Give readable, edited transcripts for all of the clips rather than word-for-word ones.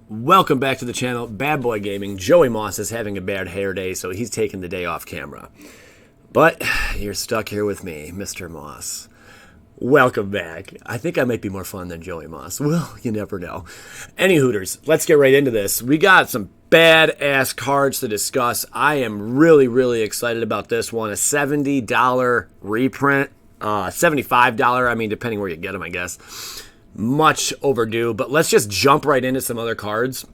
Welcome back to the channel, Bad Boy Gaming. Joey Moss is having a bad hair day, so he's taking the day off camera. But you're stuck here with me, Mr. Moss. Welcome back. I think I might be more fun than Joey Moss. Well, you never know. Any Hooters, let's get right into this. We got some badass cards to discuss. I am really excited about this one. A $70 reprint. $75, I mean, depending where you get them, I guess. Much overdue, but let's just jump right into some other cards.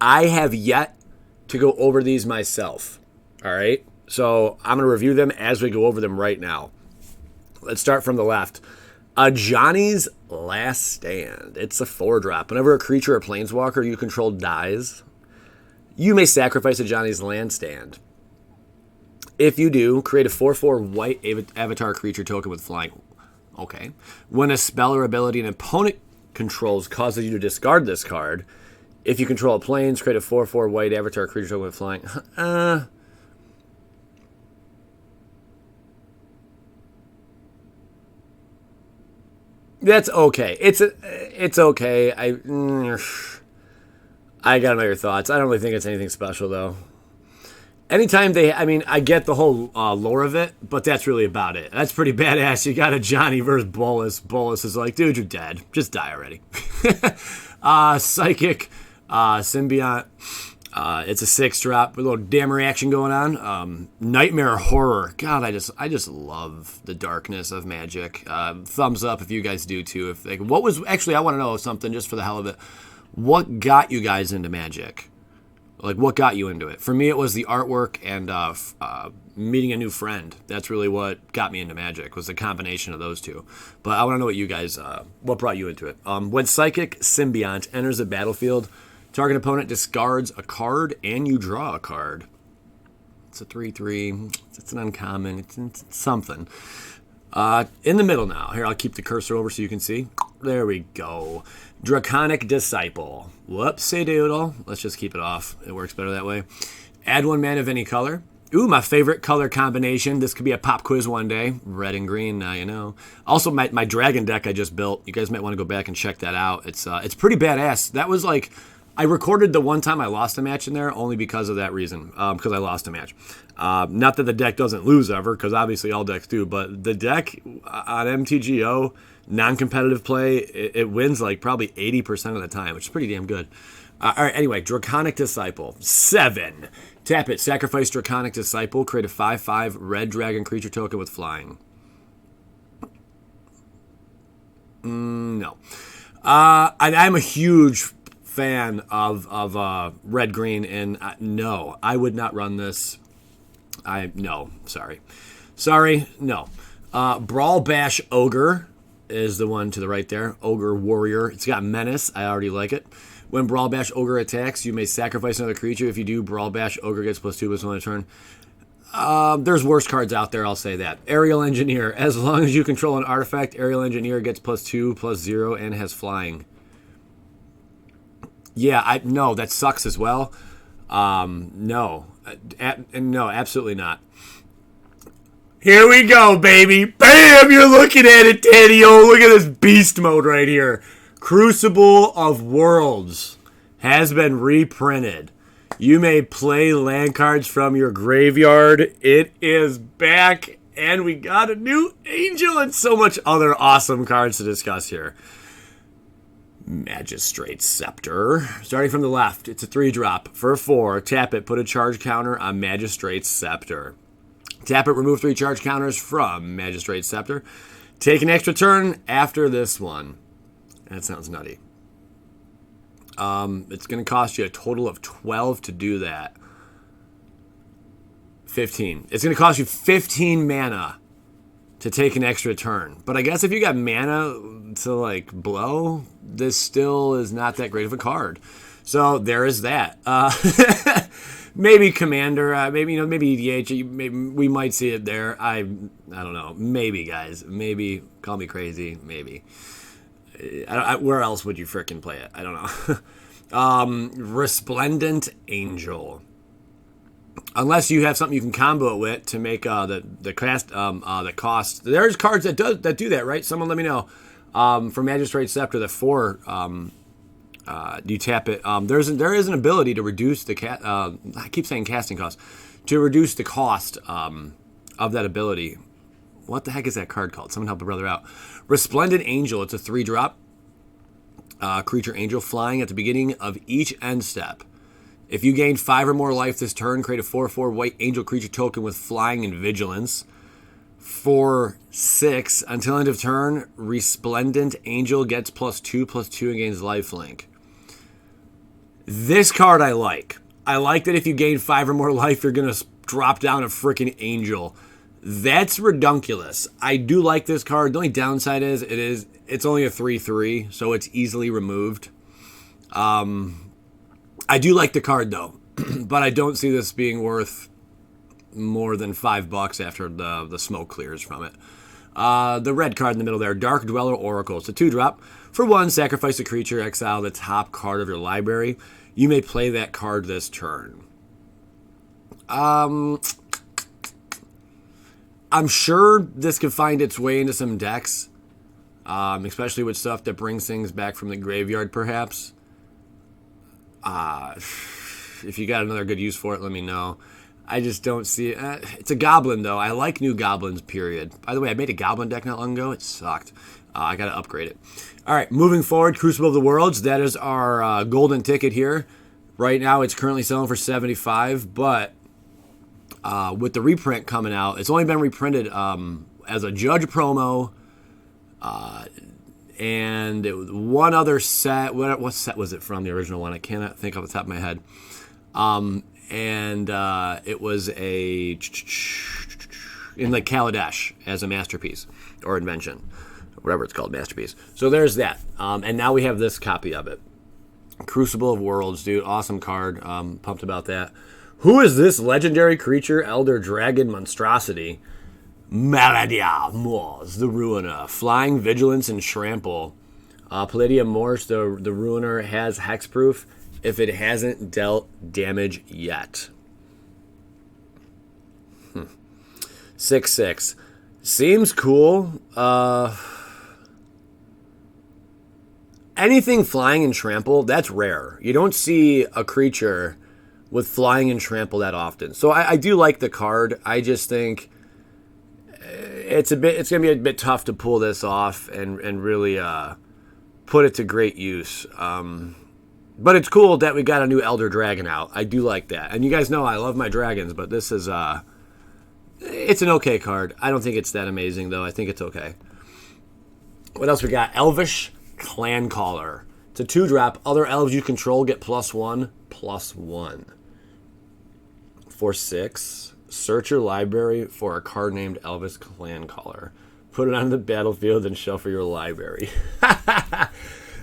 I have yet to go over these myself. All right, so I'm going to review them as we go over them right now. Let's start from the left. Johnny's Last Stand. It's a 4-drop. Whenever a creature or planeswalker you control dies, you may sacrifice a Johnny's Land Stand. If you do, create a 4/4 white avatar creature token with flying. Okay. When a spell or ability an opponent controls causes you to discard this card, if you control a planes, create a 4/4 white avatar creature token with flying. That's okay. It's okay. I gotta know your thoughts. I don't really think it's anything special though. Anytime I get the whole lore of it, but that's really about it. That's pretty badass. You got a Johnny versus Bolas. Bolas is like, dude, you're dead. Just die already. Psychic, Symbiont. It's a 6-drop with a little dammer action going on. Nightmare Horror. God, I just love the darkness of Magic. Thumbs up if you guys do too. I want to know something just for the hell of it. What got you guys into Magic? Like, what got you into it? For me, it was the artwork and meeting a new friend. That's really what got me into Magic, was the combination of those two. But I want to know what you guys, what brought you into it. When Psychic Symbiont enters the battlefield, target opponent discards a card and you draw a card. It's a 3/3. It's an uncommon. It's something. In the middle now. Here, I'll keep the cursor over so you can see. There we go. Draconic Disciple. Whoopsie doodle. Let's just keep it off. It works better that way. Add 1 mana of any color. Ooh, my favorite color combination. This could be a pop quiz one day. Red and green, now you know. Also, my dragon deck I just built. You guys might want to go back and check that out. It's pretty badass. That was like, I recorded the one time I lost a match in there only because of that reason, because I lost a match. Not that the deck doesn't lose ever, because obviously all decks do, but the deck on MTGO, non-competitive play, it wins like probably 80% of the time, which is pretty damn good. All right, anyway, Draconic Disciple. 7. Tap it. Sacrifice Draconic Disciple. Create a 5/5 red dragon creature token with flying. No. I'm a huge fan of red-green, and no, I would not run this. No, sorry. No. Brawl Bash Ogre is the one to the right there. Ogre Warrior. It's got Menace. I already like it. When Brawl Bash Ogre attacks, you may sacrifice another creature. If you do, Brawl Bash Ogre gets +2/+1 on a turn. There's worse cards out there, I'll say that. Aerial Engineer. As long as you control an artifact, Aerial Engineer gets +2/+0 and has flying. Yeah, no, that sucks as well. No, absolutely not. Here we go, baby. Bam! You're looking at it, Daddy-O. Look at this beast mode right here. Crucible of Worlds has been reprinted. You may play land cards from your graveyard. It is back, and we got a new angel and so much other awesome cards to discuss here. Magistrate Scepter. Starting from the left, it's a 3-drop. For 4, tap it, put a charge counter on Magistrate Scepter. Tap it, remove 3 charge counters from Magistrate Scepter. Take an extra turn after this one. That sounds nutty. It's going to cost you a total of 12 to do that. 15. It's going to cost you 15 mana to take an extra turn. But I guess if you got mana to like blow, this still is not that great of a card. So there is that. Maybe Commander, maybe EDH, maybe we might see it there. I don't know. Maybe, guys. Maybe. Call me crazy. Maybe. Where else would you frickin' play it? I don't know. Resplendent Angel. Unless you have something you can combo it with to make the cost. There's cards that do that, right? Someone let me know. For Magistrate Scepter, the 4 You tap it. There is an ability to reduce the I keep saying casting cost, to reduce the cost of that ability. What the heck is that card called? Someone help a brother out. Resplendent Angel. It's a 3-drop creature angel flying at the beginning of each end step. If you gain 5 or more life this turn, create a 4/4 white angel creature token with flying and vigilance. For 6, until end of turn, Resplendent Angel gets +2/+2 and gains lifelink. This card I like. I like that if you gain 5 or more life, you're going to drop down a freaking angel. That's redunculous. I do like this card. The only downside is it's only a 3/3, so it's easily removed. I do like the card though, but I don't see this being worth more than $5 after the smoke clears from it. The red card in the middle there, Dark Dweller Oracle. It's a 2-drop. For 1, sacrifice a creature, exile the top card of your library. You may play that card this turn. I'm sure this could find its way into some decks, especially with stuff that brings things back from the graveyard, perhaps. If you got another good use for it, let me know. I just don't see it. It's a goblin, though. I like new goblins, period. By the way, I made a goblin deck not long ago. It sucked. I got to upgrade it. All right, moving forward, Crucible of the Worlds. That is our golden ticket here. Right now, it's currently selling for $75, but with the reprint coming out, it's only been reprinted as a Judge promo, and one other set. What set was it from, the original one? I cannot think off the top of my head. And it was in like Kaladesh as a masterpiece or invention, whatever it's called, masterpiece. So there's that. And now we have this copy of it. Crucible of Worlds, dude. Awesome card. Pumped about that. Who is this legendary creature? Elder Dragon Monstrosity. Maladia Mors, the Ruiner. Flying, Vigilance, and Trample. Palladium Mors, the Ruiner, has hexproof if it hasn't dealt damage yet. 6/6. Seems cool. Anything flying and trample, that's rare. You don't see a creature with flying and trample that often. So I do like the card. I just think it's gonna be a bit tough to pull this off and really put it to great use. But it's cool that we got a new Elder Dragon out. I do like that. And you guys know I love my dragons, but this is it's an okay card. I don't think it's that amazing though. I think it's okay. What else we got? Elvish Clan Caller. It's a 2-drop. Other elves you control get +1/+1. For 6, search your library for a card named Elvish Clan Caller. Put it on the battlefield and shuffle your library.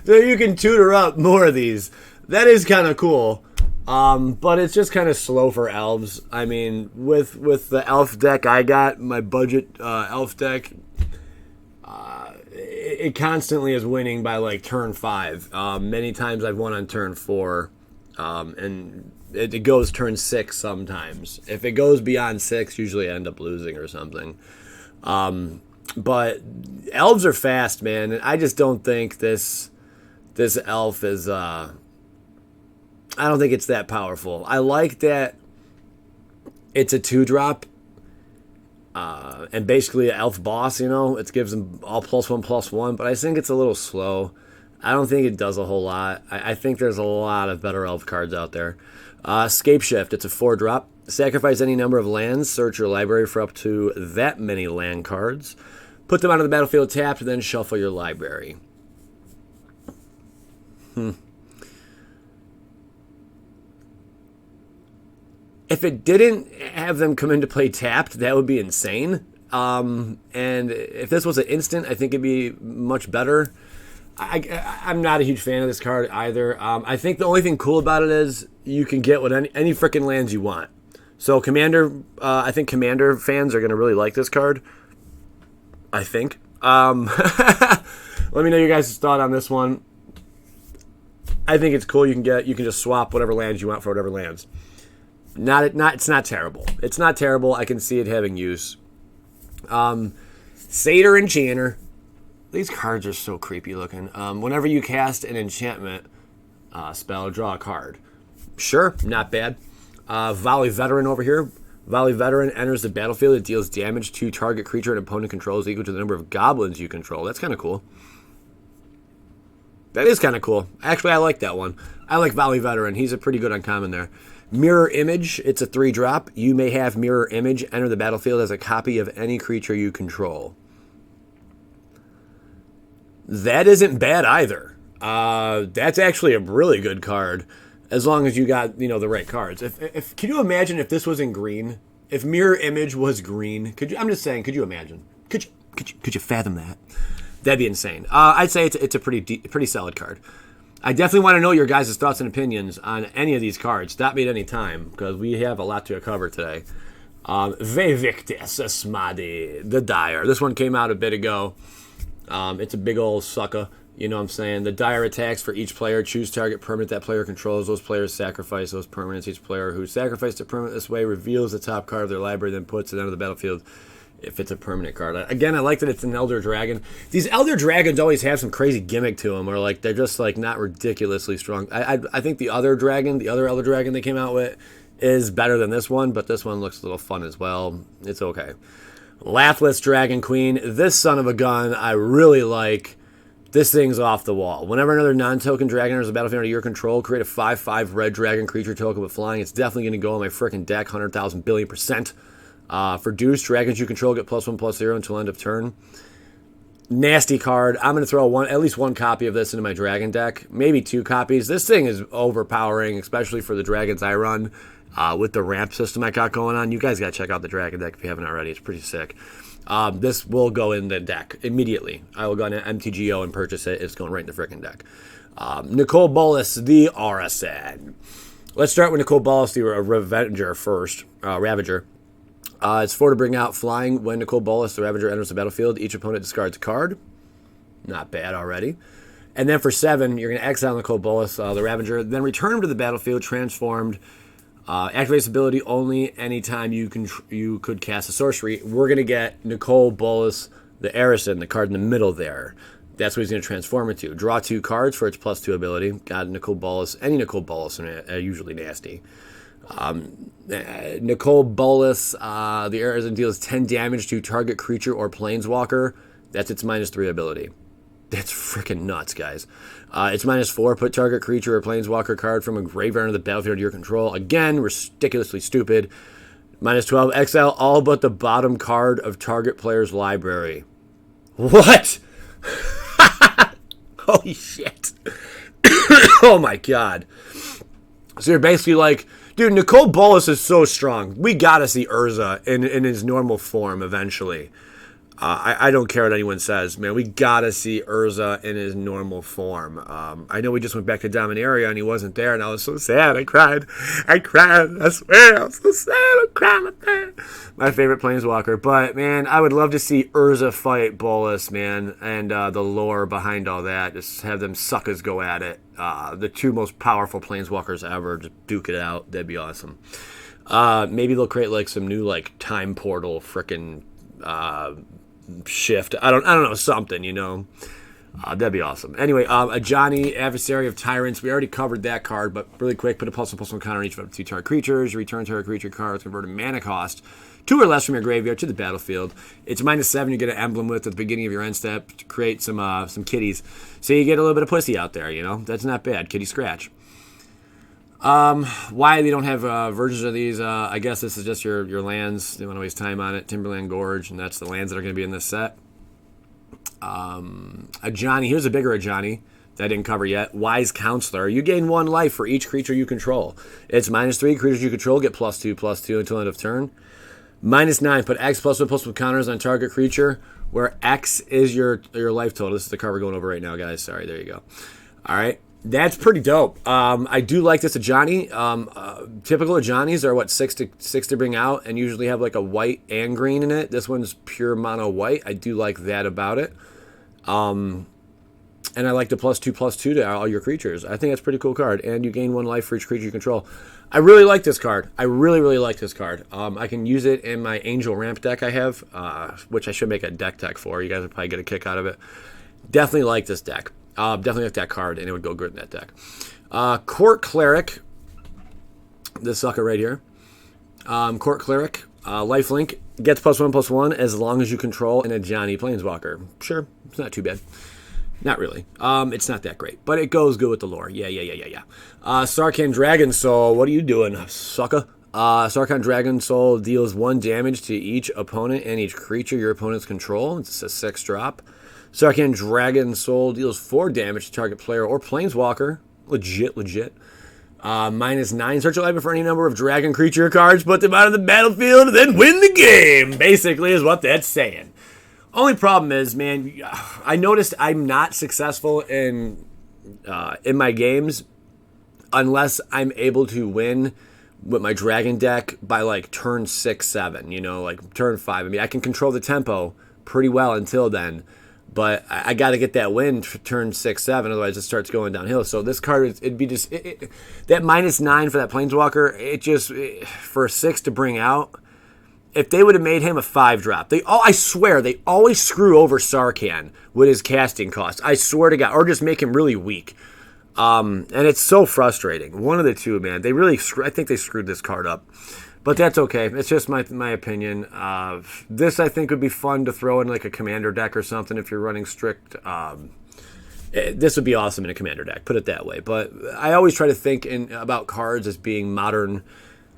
So you can tutor up more of these. That is kind of cool. But it's just kind of slow for elves. I mean, with the elf deck I got, my budget elf deck, it constantly is winning by like turn 5. Many times I've won on turn 4, and it goes turn 6 sometimes. If it goes beyond 6, usually I end up losing or something. But elves are fast, man, and I just don't think this elf is. I don't think it's that powerful. I like that it's a 2-drop. And basically an elf boss, it gives them all +1/+1, but I think it's a little slow. I don't think it does a whole lot. I think there's a lot of better elf cards out there. Scapeshift, it's a 4-drop. Sacrifice any number of lands, search your library for up to that many land cards. Put them onto the battlefield tapped, and then shuffle your library. If it didn't have them come into play tapped, that would be insane. And if this was an instant, I think it'd be much better. I'm not a huge fan of this card either. I think the only thing cool about it is you can get what any freaking lands you want. So I think Commander fans are going to really like this card. I think. Let me know your guys' thought on this one. I think it's cool. You can just swap whatever lands you want for whatever lands. It's not terrible. It's not terrible. I can see it having use. Satyr Enchanter. These cards are so creepy looking. Whenever you cast an enchantment, Spell, draw a card. Sure, not bad. Volley Veteran over here. Volley Veteran enters the battlefield. It deals damage to target creature an opponent controls equal to the number of goblins you control. That's kind of cool. That is kind of cool. Actually, I like that one. I like Volley Veteran. He's a pretty good uncommon there. Mirror Image. It's a 3-drop. You may have Mirror Image enter the battlefield as a copy of any creature you control. That isn't bad either. That's actually a really good card, as long as you got the right cards. If can you imagine if this was in green? If Mirror Image was green, could you? I'm just saying, could you imagine? Could you fathom that? That'd be insane. I'd say it's a pretty solid card. I definitely want to know your guys' thoughts and opinions on any of these cards. Stop me at any time, because we have a lot to cover today. Vevictus Asmadi, the Dire. This one came out a bit ago. It's a big old sucker. You know what I'm saying? The Dire attacks for each player. Choose target permanent that player controls. Those players sacrifice those permanents. Each player who sacrificed a permanent this way reveals the top card of their library, then puts it onto the battlefield if it's a permanent card. Again, I like that it's an Elder Dragon. These Elder Dragons always have some crazy gimmick to them, or like they're just like not ridiculously strong. I think the other Elder Dragon they came out with is better than this one, but this one looks a little fun as well. It's okay. Laughless Dragon Queen. This son of a gun I really like. This thing's off the wall. Whenever another non-token dragon enters the battlefield under your control, create a 5/5 red dragon creature token with flying. It's definitely going to go on my freaking deck, 100,000 billion%. For Deuce, dragons you control get +1/+0 until end of turn. Nasty card. I'm going to throw at least one copy of this into my dragon deck. Maybe 2 copies. This thing is overpowering, especially for the dragons I run. With the ramp system I got going on. You guys got to check out the dragon deck if you haven't already. It's pretty sick. This will go in the deck immediately. I will go on MTGO and purchase it. It's going right in the freaking deck. Nicol Bolas, the RSN. Let's start with Nicol Bolas, the Ravager first. Ravager. It's 4 to bring out flying. When Nicol Bolas, the Ravager, enters the battlefield, each opponent discards a card. Not bad already. And then for 7, you're going to exile Nicol Bolas, the Ravager, then return him to the battlefield transformed. Activates ability only anytime you could cast a sorcery. We're going to get Nicol Bolas, the Arison, the card in the middle there. That's what he's going to transform into. Draw 2 cards for its +2 ability. Got Nicol Bolas. Any Nicol Bolas are usually nasty. Nicol Bolas, the Arison deals 10 damage to target creature or planeswalker. That's its -3 ability. That's freaking nuts, guys. It's -4. Put target creature or planeswalker card from a graveyard into the battlefield to your control. Again, ridiculously stupid. -12. Exile all but the bottom card of target player's library. What? Holy shit. Oh my god. So you're basically like, dude, Nicol Bolas is so strong. We gotta see Urza in his normal form eventually. I don't care what anyone says, man. We gotta see Urza in his normal form. I know we just went back to Dominaria and he wasn't there, and I was so sad. I cried. I swear, I was so sad. I cried. My favorite planeswalker. But man, I would love to see Urza fight Bolas, man, and the lore behind all that. Just have them suckers go at it. The 2 most powerful planeswalkers ever, just duke it out. That'd be awesome. Maybe they'll create like some new like time portal frickin' shift. I don't know, something, that'd be awesome. Anyway, Ajani, Adversary of Tyrants. We already covered that card, but really quick, put a +1/+1 counter on each of 2 target creatures. Return target creature cards, convert a mana cost 2 or less from your graveyard to the battlefield. It's -7. You get an emblem with at the beginning of your end step to create some kitties. So you get a little bit of pussy out there. That's not bad. Kitty scratch. Why they don't have versions of these, I guess this is just your lands. They want to waste time on it. Timberland Gorge, and that's the lands that are going to be in this set. Ajani, here's a bigger Ajani that I didn't cover yet. Wise Counselor. You gain 1 life for each creature you control. It's -3. Creatures you control get +2/+2 until end of turn. -9. Put X +1/+1 counters on target creature, where X is your life total. This is the card we're going over right now, guys. Sorry, there you go. All right. That's pretty dope. I do like this Ajani. Typical Ajanis are 6 to bring out, and usually have like a white and green in it. This one's pure mono white. I do like that about it. And I like the +2/+2 to all your creatures. I think that's a pretty cool card. And you gain 1 life for each creature you control. I really like this card. I really, really like this card. I can use it in my Angel Ramp deck I have, which I should make a deck for. You guys would probably get a kick out of it. Definitely like this deck. Definitely like that card, and it would go good in that deck. Court Cleric. This sucker right here. Court Cleric. Lifelink. Gets +1/+1 as long as you control in a Johnny Planeswalker. Sure, it's not too bad. Not really. It's not that great, but it goes good with the lore. Yeah. Sarkhan Dragon Soul. What are you doing, sucker? Sarkhan Dragon Soul deals 1 damage to each opponent and each creature your opponents control. It's a 6-drop. Sarkhan Dragon Soul deals 4 damage to target player or planeswalker. Legit. -9. Search your library for any number of dragon creature cards, put them out of the battlefield, and then win the game. Basically, is what that's saying. Only problem is, man, I noticed I'm not successful in my games unless I'm able to win with my dragon deck by like turn 6, 7. You know, like turn 5. I mean, I can control the tempo pretty well until then. But I got to get that win turn 6, 7, otherwise it starts going downhill. So this card, it'd be just that -9 for that Planeswalker. For a 6 to bring out. If they would have made him a 5-drop, I swear they always screw over Sarkhan with his casting cost. I swear to God, or just make him really weak. And it's so frustrating. One of the two, man. I think they screwed this card up. But that's okay. It's just my opinion. This, I think, would be fun to throw in like a commander deck or something if you're running strict. This would be awesome in a commander deck, put it that way. But I always try to think about cards as being modern.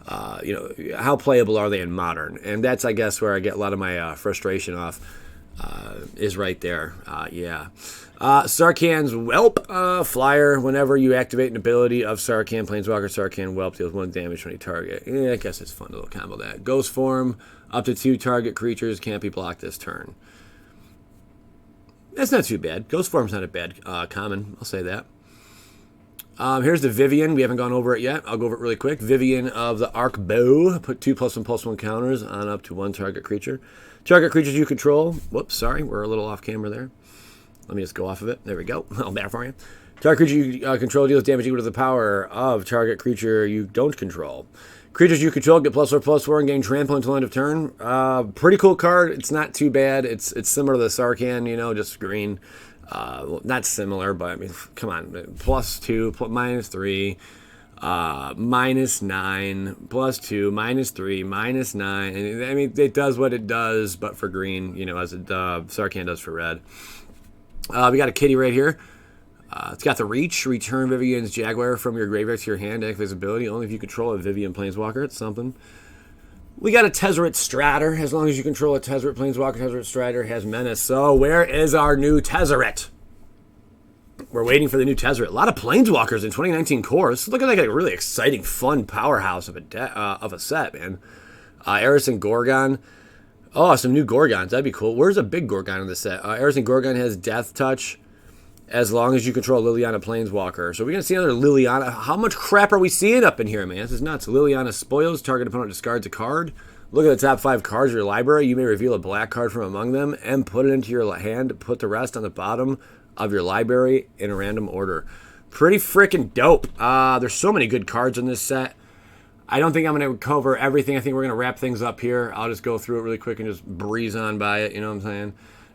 How playable are they in modern? And that's, I guess, where I get a lot of my frustration off. Is right there. Sarkhan's Whelp, flyer. Whenever you activate an ability of Sarkhan, Planeswalker, Sarkhan Whelp deals 1 damage to any target. I guess it's fun to little combo that. Ghost form, up to 2 target creatures can't be blocked this turn. That's not too bad. Ghost form's not a bad common. I'll say that. Here's the Vivian. We haven't gone over it yet. I'll go over it really quick. Vivian of the Arc Bow. Put 2 +1/+1 counters on up to 1 target creature. Target creatures you control. Whoops, sorry. We're a little off camera there. Let me just go off of it. There we go. I'll better for you. Target creature you control deals damage equal to the power of target creature you don't control. Creatures you control get +4/+4 and gain trample until end of turn. Pretty cool card. It's not too bad. It's similar to the Sarkhan, just green. Not similar, but I mean, come on. +2, -3, -9, +2, -3, -9. And, I mean, it does what it does, but for green, as Sarkhan does for red. We got a kitty right here. It's got the reach. Return Vivian's Jaguar from your graveyard to your hand. Activate ability only if you control a Vivian Planeswalker. It's something. We got a Tezzeret Strider. As long as you control a Tezzeret Planeswalker, Tezzeret Strider has Menace. So where is our new Tezzeret? We're waiting for the new Tezzeret. A lot of Planeswalkers in 2019 core. This is looking like a really exciting, fun powerhouse of a set, man. Eris and Gorgon. Oh, some new Gorgons. That'd be cool. Where's a big Gorgon in the set? Eris and Gorgon has Death Touch as long as you control Liliana Planeswalker. So we're going to see another Liliana. How much crap are we seeing up in here, man? This is nuts. Liliana spoils. Target opponent discards a card. Look at the top 5 cards of your library. You may reveal a black card from among them and put it into your hand. Put the rest on the bottom of your library in a random order. Pretty freaking dope. There's so many good cards in this set. I don't think I'm going to cover everything. I think we're going to wrap things up here. I'll just go through it really quick and just breeze on by it. You know what I'm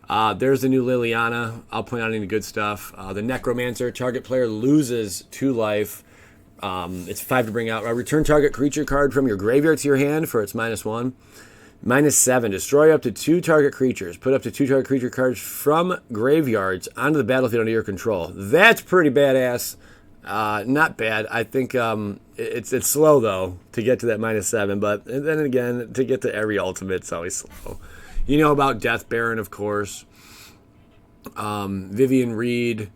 saying? There's the new Liliana. I'll point out any good stuff. The Necromancer. Target player loses 2 life. It's 5 to bring out. Return target creature card from your graveyard to your hand for its -1. -7. Destroy up to 2 target creatures. Put up to 2 target creature cards from graveyards onto the battlefield under your control. That's pretty badass. Not bad. I think it's slow, though, to get to that -7. But then again, to get to every ultimate, it's always slow. You know about Death Baron, of course. Vivian Reed.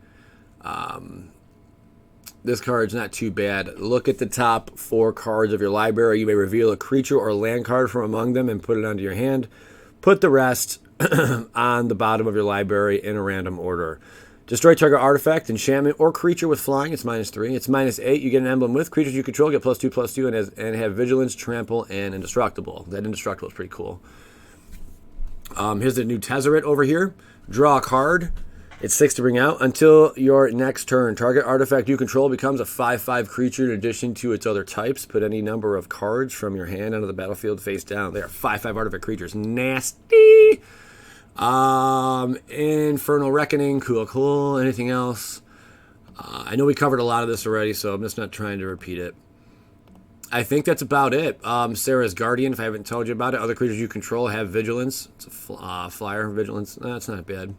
This card's not too bad. Look at the top 4 cards of your library. You may reveal a creature or land card from among them and put it onto your hand. Put the rest on the bottom of your library in a random order. Destroy target artifact, enchantment, or creature with flying. It's -3. It's -8. You get an emblem with creatures you control. Get +2/+2 and have vigilance, trample, and indestructible. That indestructible is pretty cool. Here's the new Tezzeret over here. Draw a card. It's 6 to bring out. Until your next turn, target artifact you control becomes a 5/5 creature in addition to its other types. Put any number of cards from your hand onto the battlefield face down. They are 5/5 artifact creatures. Nasty. Infernal Reckoning. Cool. Anything else? I know we covered a lot of this already, so I'm just not trying to repeat it. I think that's about it. Sarah's Guardian, if I haven't told you about it. Other creatures you control have Vigilance. It's a flyer, Vigilance. That's not bad.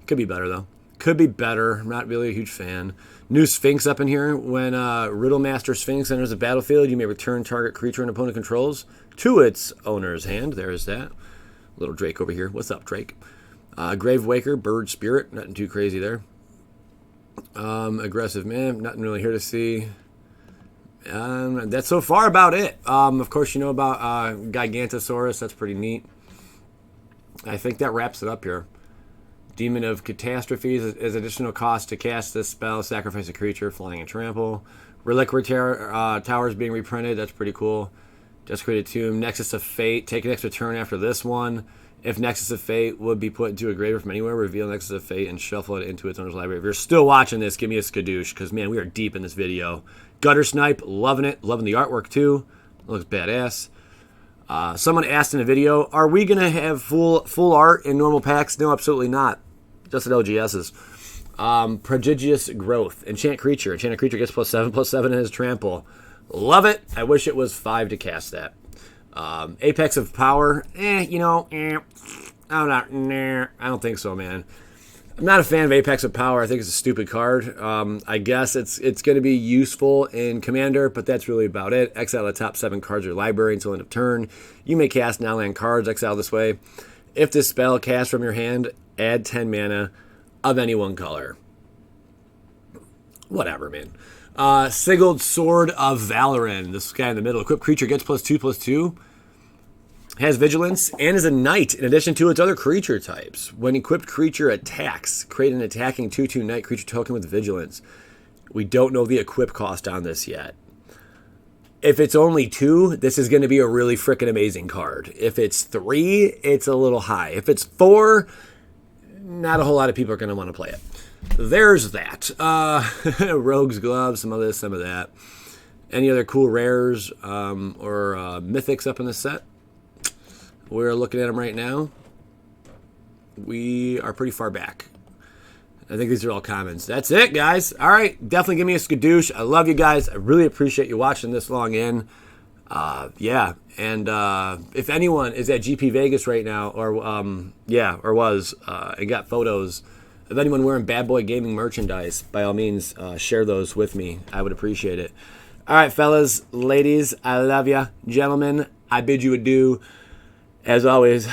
Could be better, though. Could be better. I'm not really a huge fan. New Sphinx up in here. When Riddlemaster Sphinx enters the battlefield, you may return target creature an opponent controls to its owner's hand. There's that. Little Drake over here. What's up, Drake? Grave Waker, Bird Spirit. Nothing too crazy there. Aggressive Man. Nothing really here to see. That's so far about it. Of course, you know about Gigantosaurus. That's pretty neat. I think that wraps it up here. Demon of Catastrophes is additional cost to cast this spell. Sacrifice a creature, flying and trample. Reliquary Towers being reprinted. That's pretty cool. Desecrated Tomb. Nexus of Fate. Take an extra turn after this one. If Nexus of Fate would be put into a graveyard from anywhere, reveal Nexus of Fate and shuffle it into its owner's library. If you're still watching this, give me a skadoosh, because, man, we are deep in this video. Gutter Snipe, loving it. Loving the artwork, too. Looks badass. Someone asked in a video, are we going to have full art in normal packs? No, absolutely not. Just at LGS's. Prodigious Growth. Enchant Creature. Enchanted creature gets +7/+7 in his trample. Love it. I wish it was 5 to cast that. Apex of Power. I don't think so, man. I'm not a fan of Apex of Power. I think it's a stupid card. I guess it's going to be useful in Commander, but that's really about it. Exile the top 7 cards of your library until end of turn. You may cast non-land cards, exile this way. If this spell cast from your hand, add 10 mana of any one color. Whatever, man. Sigiled Sword of Valoran. This guy in the middle. Equipped creature gets +2/+2. Has Vigilance and is a knight in addition to its other creature types. When equipped creature attacks, create an attacking 2/2 knight creature token with Vigilance. We don't know the equip cost on this yet. If it's only 2, this is going to be a really freaking amazing card. If it's 3, it's a little high. If it's 4, not a whole lot of people are going to want to play it. There's that. Rogue's Glove, some of this, some of that. Any other cool rares or mythics up in the set? We're looking at them right now. We are pretty far back. I think these are all commons. That's it, guys. All right. Definitely give me a skadoosh. I love you guys. I really appreciate you watching this long in. Yeah. And if anyone is at GP Vegas right now, or was, and got photos of anyone wearing Bad Boy Gaming merchandise, by all means, share those with me. I would appreciate it. All right, fellas, ladies, I love ya. Gentlemen, I bid you adieu. As always,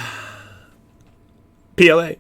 PLA.